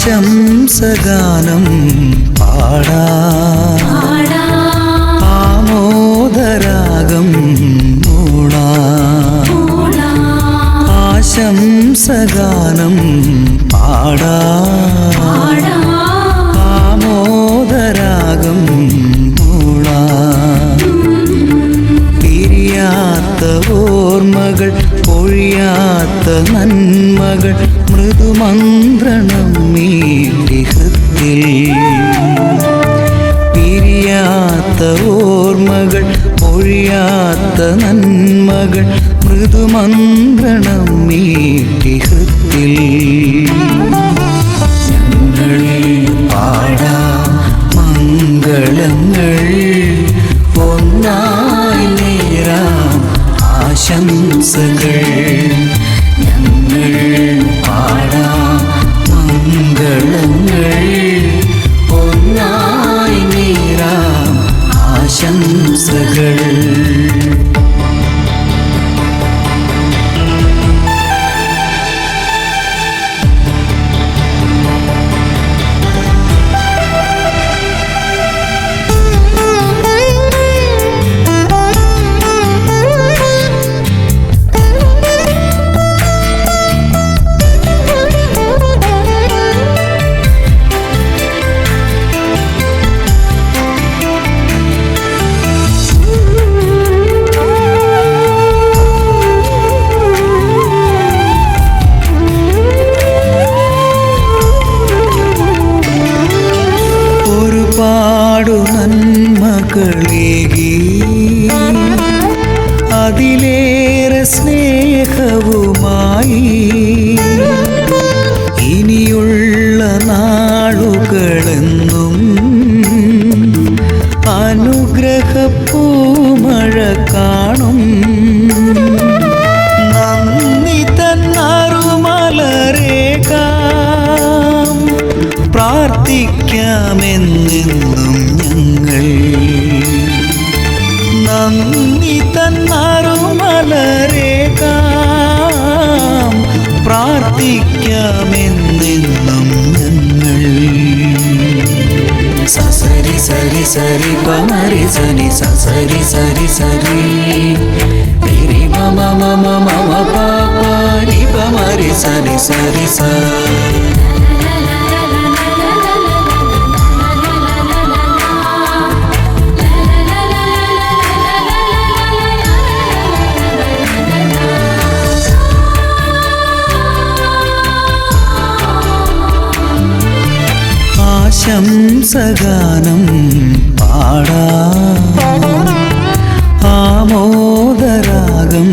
ആശംസഗാനം പാടാം, ആമോദരാഗം മൂളാം. ആശംസഗാനം പാടാം, ആമോദരാഗം മൂളാം. പിരിയാത്ത ഓർമ്മകൾ, പൊഴിയാത്ത നന്മകൾ, മൃദുമന്ത്രണം മീട്ടി ഹൃത്തിൽ. പിരിയാത്ത ഓർമ്മകൾ, പൊഴിയാത്ത നന്മകൾ, മൃദുമന്ത്രണം മീട്ടി ഹൃത്തിൽ. ഞങ്ങൾ പാടാം മംഗളങ്ങൾ, ഒന്നായി നേരാം ആശംസകൾ. ഞങ്ങൾ പാടാം മംഗളങ്ങൾ, ഒന്നായി നേരാം ആശംസകൾ. ഒരുപാടു നന്മകളേകി, അതിലേറെ സ്നേഹവുമായി ഇനിയുള്ള നാളുകളെന്നും അനുഗ്രഹപ്പൂമഴ കാണും. നന്ദി തന്നറുമലരേകാം, പ്രാർത്ഥിക്കാമെന്നെന്നും ഞങ്ങൾ. നന്ദി തന്നറുമലരേകാം, പ്രാർത്ഥിക്കാമെന്നെന്നും ഞങ്ങൾ. സസരി സരി സരി പമരി സനി സസരി സരി സരി രി മമ മമ മമ പാരി പമരി സരി സരി സ. ആശംസഗാനം പാടാം, ആമോദരാഗം